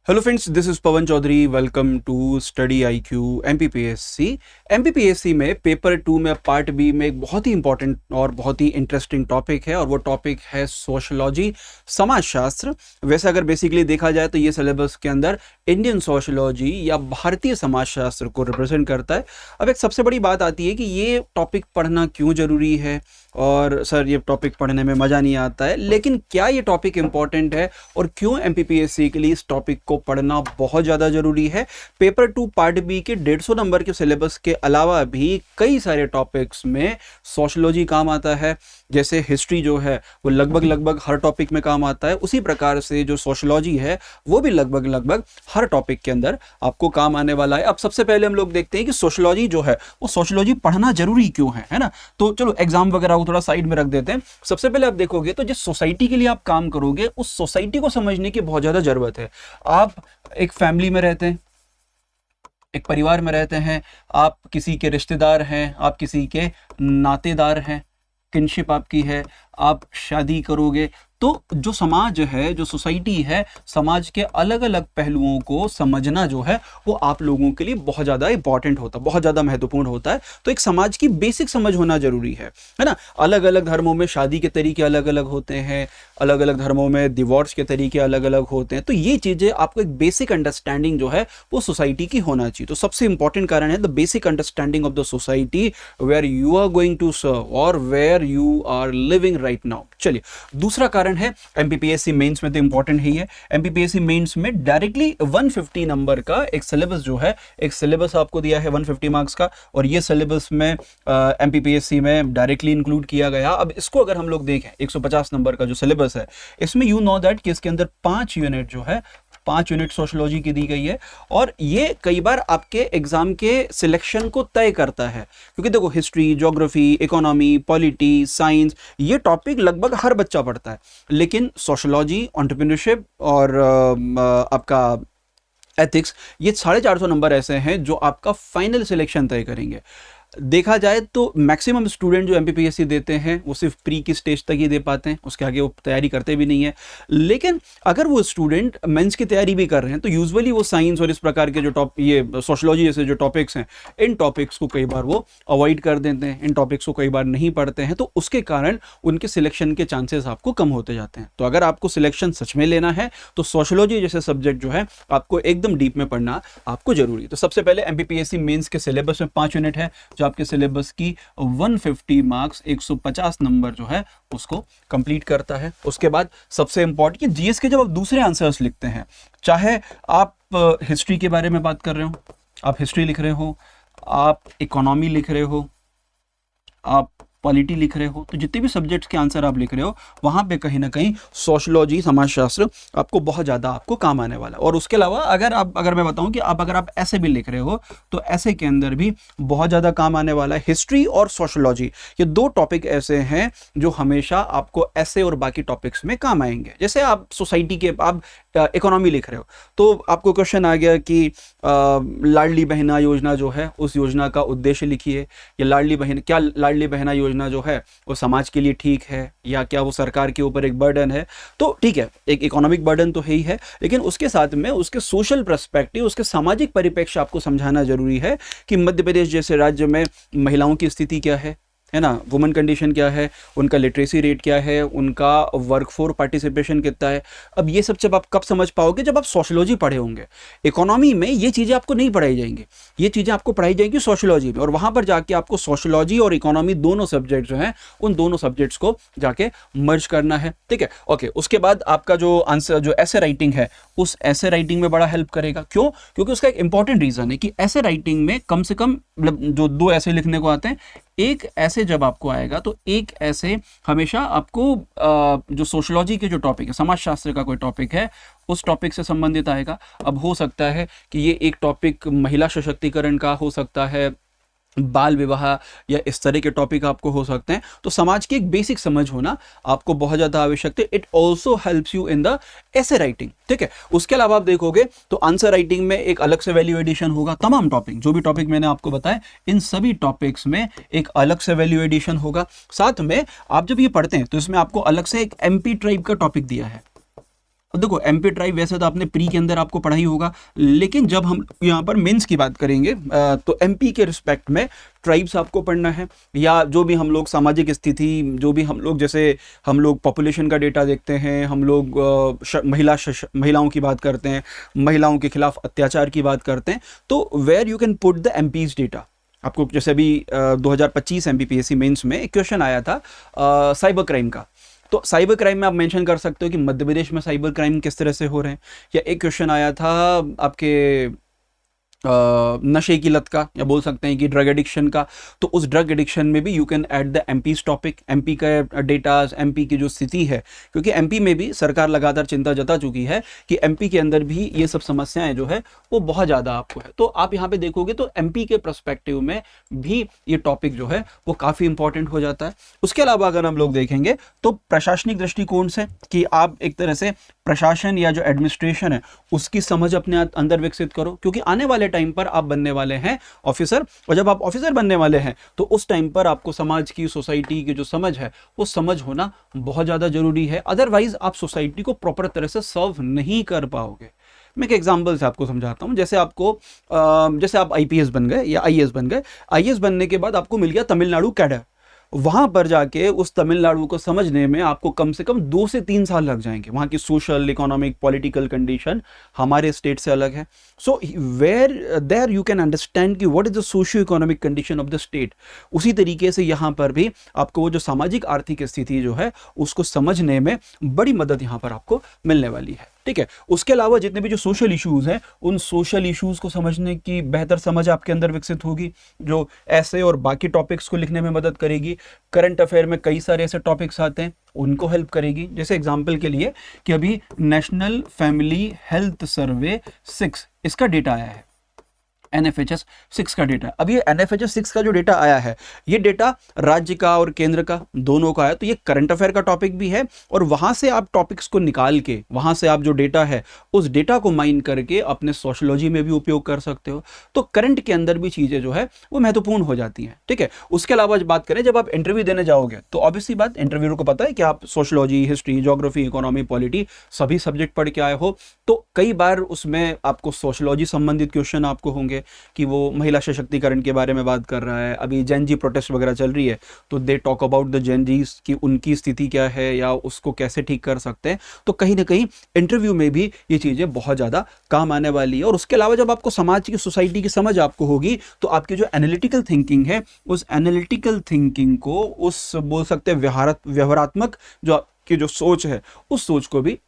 Hello friends, this is Pawan Chaudhary. Welcome to study I Q MPPSC. MPPSC में paper 2 में part B में एक बहुत ही इंपॉर्टेंट और बहुत ही इंटरेस्टिंग टॉपिक है और वो टॉपिक है सोशलॉजी, समाजशास्त्र। वैसे अगर बेसिकली देखा जाए तो ये सिलेबस के अंदर इंडियन सोशलॉजी या भारतीय समाजशास्त्र को रिप्रेजेंट करता है। अब एक सबसे बड़ी बात आती है कि ये टॉपिक पढ़ना क्यों ज़रूरी है। और सर ये टॉपिक पढ़ने में मज़ा नहीं आता है, लेकिन क्या ये टॉपिक इंपॉर्टेंट है और क्यों एमपीपीएससी के लिए इस टॉपिक को पढ़ना बहुत ज़्यादा ज़रूरी है। पेपर 2 पार्ट बी के 150 नंबर के सिलेबस के अलावा भी कई सारे टॉपिक्स में सोशलॉजी काम आता है। जैसे हिस्ट्री जो है वो लगभग हर टॉपिक में काम आता है, उसी प्रकार से जो सोशलॉजी है वो भी लगभग हर टॉपिक के अंदर आपको काम आने वाला है। अब सबसे पहले हम लोग देखते हैं कि सोशलॉजी जो है वो सोशलॉजी पढ़ना जरूरी क्यों है ना। तो चलो एग्जाम वगैरह को थोड़ा साइड में रख देते हैं। सबसे पहले आप देखोगे तो जिस सोसाइटी के लिए आप काम करोगे उस सोसाइटी को समझने की बहुत ज़्यादा ज़रूरत है। आप एक फैमिली में रहते हैं, एक परिवार में रहते हैं, आप किसी के रिश्तेदार हैं, आप किसी के नातेदार हैं, किनशिप आपकी है, आप शादी करोगे तो जो समाज है, जो सोसाइटी है, समाज के अलग अलग पहलुओं को समझना जो है वो आप लोगों के लिए बहुत ज़्यादा इंपॉर्टेंट होता है, बहुत ज़्यादा महत्वपूर्ण होता है। तो एक समाज की बेसिक समझ होना जरूरी है ना। अलग अलग धर्मों में शादी के तरीके अलग अलग होते हैं, अलग अलग धर्मों में डिवोर्स के तरीके अलग अलग होते हैं। तो ये चीज़ें आपको एक बेसिक अंडरस्टैंडिंग जो है वो सोसाइटी की होना चाहिए। तो सबसे इंपॉर्टेंट कारण है the basic understanding of the society where you are going to serve और where you are living right now. चलिए, दूसरा कारण है एमपीपीएससी मेंस में तो इंपॉर्टेंट ही है। एमपीपीएससी मेंस में डायरेक्टली 150 नंबर का एक सिलेबस जो है, एक सिलेबस आपको दिया है 150 मार्क्स का, और ये सिलेबस में एमपीपीएससी में डायरेक्टली इंक्लूड किया गया। अब इसको अगर हम लोग देखें 150 नंबर का जो सिलेबस है, इसमें यू नो दैट कि इसके अंदर 5 यूनिट जो है, 5 यूनिट सोशलॉजी की दी गई है। और ये कई बार आपके एग्जाम के सिलेक्शन को तय करता है, क्योंकि देखो history, geography, economy, polity, science, ये टॉपिक लगभग हर बच्चा पढ़ता है। लेकिन सोशलॉजी, एंटरप्रेन्योरशिप और आपका एथिक्स, ये 450 नंबर ऐसे हैं जो आपका फाइनल सिलेक्शन तय करेंगे। देखा जाए तो मैक्सिमम स्टूडेंट जो एमपीपीएससी देते हैं वो सिर्फ प्री की स्टेज तक ही दे पाते हैं, उसके आगे वो तैयारी करते भी नहीं है। लेकिन अगर वो स्टूडेंट मेंस की तैयारी भी कर रहे हैं तो यूजुअली वो साइंस और इस प्रकार के जो ये सोशलॉजी जैसे जो टॉपिक्स हैं, इन टॉपिक्स को कई बार वो अवॉइड कर देते हैं, इन टॉपिक्स को कई बार नहीं पढ़ते हैं। तो उसके कारण उनके सिलेक्शन के चांसेस आपको कम होते जाते हैं। तो अगर आपको सिलेक्शन सच में लेना है तो सोशलॉजी जैसे सब्जेक्ट जो है आपको एकदम डीप में पढ़ना आपको जरूरी है। तो सबसे पहले एमपीपीएससी मेंस के सिलेबस में 5 यूनिट है जो आपके सिलेबस की 150 मार्क्स, 150 नंबर जो है उसको कंप्लीट करता है। उसके बाद सबसे इंपॉर्टेंट कि जीएस के जब आप दूसरे आंसर्स लिखते हैं, चाहे आप हिस्ट्री के बारे में बात कर रहे हो, आप हिस्ट्री लिख रहे हो, आप इकोनॉमी लिख रहे हो, आप पॉलिटी लिख रहे हो, तो जितने भी सब्जेक्ट्स के आंसर आप लिख रहे हो वहाँ पे कहीं ना कहीं सोशलॉजी, समाजशास्त्र आपको बहुत ज़्यादा आपको काम आने वाला है। और उसके अलावा अगर मैं बताऊँ कि अगर आप ऐसे भी लिख रहे हो तो ऐसे के अंदर भी बहुत ज़्यादा काम आने वाला है। हिस्ट्री और सोशलॉजी ये दो टॉपिक ऐसे हैं जो हमेशा आपको ऐसे और बाकी टॉपिक्स में काम आएंगे। जैसे आप सोसाइटी के आप इकोनॉमी लिख रहे हो तो आपको क्वेश्चन आ गया कि लाडली बहना योजना जो है उस योजना का उद्देश्य लिखिए, या लाडली बहना योजना जो है वो समाज के लिए ठीक है या क्या वो सरकार के ऊपर एक बर्डन है। तो ठीक है, एक इकोनॉमिक बर्डन तो है ही है, लेकिन उसके साथ में उसके सोशल पर्सपेक्टिव, उसके सामाजिक परिप्रेक्ष्य आपको समझाना जरूरी है कि मध्य प्रदेश जैसे राज्य में महिलाओं की स्थिति क्या है ना, वुमेन कंडीशन क्या है, उनका लिटरेसी रेट क्या है, उनका वर्कफोर्स पार्टिसिपेशन कितना है। अब ये सब जब आप कब समझ पाओगे, जब आप सोशलॉजी पढ़े होंगे। इकोनॉमी में ये चीज़ें आपको नहीं पढ़ाई जाएंगी, ये चीज़ें आपको पढ़ाई जाएंगी सोशलॉजी में, और वहाँ पर जाके आपको सोशलॉजी और इकोनॉमी दोनों सब्जेक्ट जो हैं उन दोनों सब्जेक्ट्स को जाके मर्ज करना है। ठीक है, ओके। उसके बाद आपका जो आंसर, जो ऐसे राइटिंग है, उस ऐसे राइटिंग में बड़ा हेल्प करेगा। क्यों? क्योंकि उसका एक इंपॉर्टेंट रीज़न है कि ऐसे राइटिंग में कम से कम मतलब जो 2 ऐसे लिखने को आते हैं, एक ऐसे जब आपको आएगा तो एक ऐसे हमेशा आपको जो सोशलॉजी के जो टॉपिक है, समाजशास्त्र का कोई टॉपिक है, उस टॉपिक से संबंधित आएगा। अब हो सकता है कि ये एक टॉपिक महिला सशक्तिकरण का हो सकता है, बाल विवाह, या इस तरह के टॉपिक आपको हो सकते हैं। तो समाज की एक बेसिक समझ होना आपको बहुत ज़्यादा आवश्यक है। It also helps you in the ऐसे राइटिंग। ठीक है, उसके अलावा आप देखोगे तो आंसर राइटिंग में एक अलग से वैल्यू एडिशन होगा। तमाम टॉपिक, जो भी टॉपिक मैंने आपको बताया, इन सभी टॉपिक्स में एक अलग से वैल्यू एडिशन होगा। साथ में आप जब ये पढ़ते हैं तो इसमें आपको अलग से एक एमपी ट्राइब का टॉपिक दिया है। अब देखो एमपी ट्राइब वैसे तो आपने प्री के अंदर आपको पढ़ा ही होगा, लेकिन जब हम यहाँ पर मेंस की बात करेंगे तो एमपी के रिस्पेक्ट में ट्राइब्स आपको पढ़ना है, या जो भी हम लोग सामाजिक स्थिति, जो भी हम लोग, जैसे हम लोग पॉपुलेशन का डेटा देखते हैं, हम लोग महिलाओं की बात करते हैं, महिलाओं के खिलाफ अत्याचार की बात करते हैं, तो where you can put the MPs data. आपको जैसे अभी 2025 एमपीपीएससी मेंस में एक क्वेश्चन आया था साइबर क्राइम का, तो साइबर क्राइम में आप मेंशन कर सकते हो कि मध्य प्रदेश में साइबर क्राइम किस तरह से हो रहे हैं। या एक क्वेश्चन आया था आपके नशे की लत का, या बोल सकते हैं कि ड्रग एडिक्शन का, तो उस ड्रग एडिक्शन में भी you can add the MPs topic, MP का डेटाज, एमपी की जो स्थिति है, क्योंकि एमपी में भी सरकार लगातार चिंता जता चुकी है कि एमपी के अंदर भी ये सब समस्याएं जो है वो बहुत ज़्यादा आपको है। तो आप यहाँ पे देखोगे तो एमपी के पर्सपेक्टिव में भी ये टॉपिक जो है वो काफ़ी इंपॉर्टेंट हो जाता है। उसके अलावा अगर हम लोग देखेंगे तो प्रशासनिक दृष्टिकोण से कि आप एक तरह से प्रशासन या जो एडमिनिस्ट्रेशन है उसकी समझ अपने अंदर विकसित करो, क्योंकि आने वाले टाइम पर आप बनने वाले हैं ऑफिसर, और जब आप ऑफिसर बनने वाले हैं तो उस टाइम पर आपको समाज की, सोसाइटी की जो समझ है वो समझ होना बहुत ज़्यादा जरूरी है। अदरवाइज आप सोसाइटी को प्रॉपर तरह से सर्व नहीं कर पाओगे। मैं एक एग्जांपल से आपको समझाता हूँ। जैसे आपको जैसे आप आईपीएस बन गए या आईएएस बन गए, आईएएस बनने के बाद आपको मिल गया तमिलनाडु कैडर, वहां पर जाके उस तमिलनाडु को समझने में आपको कम से कम 2 से 3 साल लग जाएंगे। वहां की सोशल, इकोनॉमिक, पॉलिटिकल कंडीशन हमारे स्टेट से अलग है। So where there you can understand कि what is the socio economic condition of the state. उसी तरीके से यहाँ पर भी आपको वो जो सामाजिक आर्थिक स्थिति जो है उसको समझने में बड़ी मदद यहाँ पर आपको मिलने वाली है। ठीक है, उसके अलावा जितने भी जो सोशल इश्यूज हैं उन सोशल इश्यूज को समझने की बेहतर समझ आपके अंदर विकसित होगी, जो ऐसे और बाकी टॉपिक्स को लिखने में मदद करेगी। करंट अफेयर में कई सारे ऐसे टॉपिक्स आते हैं, उनको हेल्प करेगी। जैसे एग्जांपल के लिए कि अभी नेशनल फैमिली हेल्थ सर्वे 6 इसका डेटा आया है, NFHS 6 का डेटा। अब ये NFHS 6 का जो डेटा आया है, ये डेटा राज्य का और केंद्र का दोनों का है, तो ये करंट अफेयर का टॉपिक भी है, और वहां से आप टॉपिक्स को निकाल के, वहां से आप जो डेटा है उस डेटा को माइन करके अपने सोशियोलॉजी में भी उपयोग कर सकते हो। तो करंट के अंदर भी चीजें जो है वो महत्वपूर्ण हो जाती हैं। ठीक है, उसके अलावा जब बात करें, जब आप इंटरव्यू देने जाओगे तो ऑब्वियसली बात, इंटरव्यूअर को पता है कि आप sociology, history, geography, economy, polity सभी सब्जेक्ट पढ़ के आए हो, तो कई बार उसमें आपको सोशियोलॉजी संबंधित क्वेश्चन आपको होंगे कि वो महिला सशक्तिकरण के बारे में बात कर रहा है। अभी जेन जी प्रोटेस्ट वगैरह चल रही है, तो दे टॉक अबाउट द जेन जीज की उनकी स्थिति क्या है या उसको कैसे ठीक कर सकते हैं। तो कहीं ना कहीं इंटरव्यू में भी ये चीज़ें बहुत ज़्यादा काम आने वाली है। और उसके अलावा जब आपको समाज की, सोसाइटी की समझ आपको होगी, तो आपकी जो एनालिटिकल थिंकिंग है, उस एनालिटिकल थिंकिंग को, उस बोल सकते हैं व्यवहारात्मक जो आपकी जो सोच है, उस सोच को भी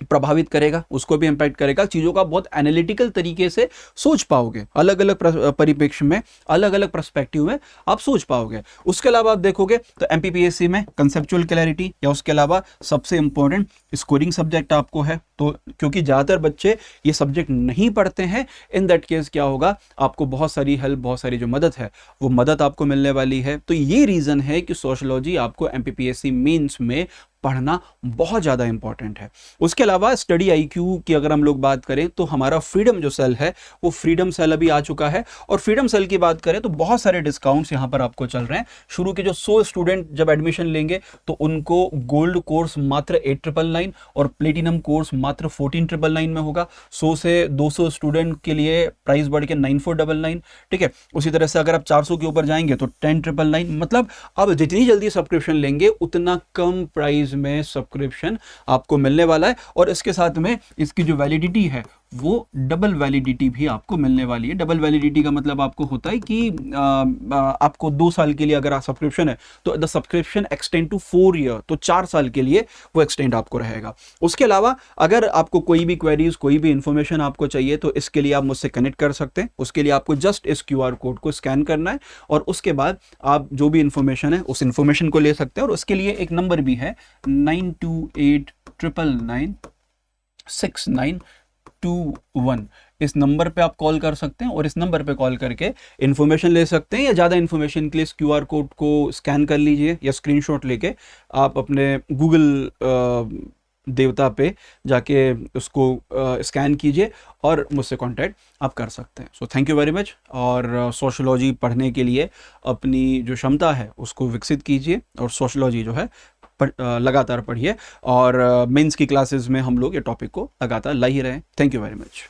प्रभावित करेगा, उसको भी इंपैक्ट करेगा। चीज़ों का बहुत एनालिटिकल तरीके से सोच पाओगे, अलग अलग परिप्रेक्ष्य में, अलग अलग पर्सपेक्टिव में आप सोच पाओगे। उसके अलावा आप देखोगे तो एमपीपीएससी में कंसेप्चुअल क्लैरिटी, या उसके अलावा सबसे इंपॉर्टेंट स्कोरिंग सब्जेक्ट आपको है, तो क्योंकि ज़्यादातर बच्चे ये सब्जेक्ट नहीं पढ़ते हैं, इन दैट केस क्या होगा, आपको बहुत सारी हेल्प, बहुत सारी जो मदद है वो मदद आपको मिलने वाली है। तो ये रीज़न है कि सोशियोलॉजी आपको एमपीपीएससी मेंस में पढ़ना बहुत ज़्यादा इंपॉर्टेंट है। उसके अलावा स्टडी आईक्यू की अगर हम लोग बात करें तो हमारा फ्रीडम जो सेल है वो फ्रीडम सेल अभी आ चुका है, और फ्रीडम सेल की बात करें तो बहुत सारे डिस्काउंट्स यहाँ पर आपको चल रहे हैं। शुरू के जो 100 स्टूडेंट जब एडमिशन लेंगे तो उनको गोल्ड कोर्स मात्र 8,999 और प्लेटिनम कोर्स मात्र 14,999 में होगा। 100 से 200 स्टूडेंट के लिए प्राइस बढ़ के 9,499। ठीक है, उसी तरह से अगर आप 400 के ऊपर जाएंगे तो 10,999। मतलब आप जितनी जल्दी सब्सक्रिप्शन लेंगे उतना कम प्राइस में सब्सक्रिप्शन आपको मिलने वाला है, और इसके साथ में इसकी जो वैलिडिटी है वो डबल वैलिडिटी भी आपको मिलने वाली है। डबल वैलिडिटी का मतलब आपको होता है कि आपको 2 साल के लिए अगर आप सब्सक्रिप्शन है तो the subscription extend to 4 year, तो 4 साल के लिए वो एक्सटेंड आपको रहेगा। उसके अलावा अगर आपको कोई भी क्वेरीज, कोई भी इंफॉर्मेशन आपको चाहिए तो इसके लिए आप मुझसे कनेक्ट कर सकते हैं। उसके लिए आपको जस्ट इस QR कोड को स्कैन करना है, और उसके बाद आप जो भी इंफॉर्मेशन है उस इंफॉर्मेशन को ले सकते हैं। और उसके लिए एक नंबर भी है 9289996921। इस नंबर पे आप कॉल कर सकते हैं, और इस नंबर पे कॉल करके इन्फॉर्मेशन ले सकते हैं, या ज़्यादा इन्फॉर्मेशन के लिए इस QR कोड को स्कैन कर लीजिए, या स्क्रीनशॉट लेके आप अपने गूगल देवता पे जाके उसको स्कैन कीजिए और मुझसे कांटेक्ट आप कर सकते हैं। So thank you very much. और सोशियोलॉजी पढ़ने के लिए अपनी जो क्षमता है उसको विकसित कीजिए, और सोशियोलॉजी जो है लगातार पढ़िए और मेंस की क्लासेस में हम लोग ये टॉपिक को लगातार ला ही रहें। Thank you very much.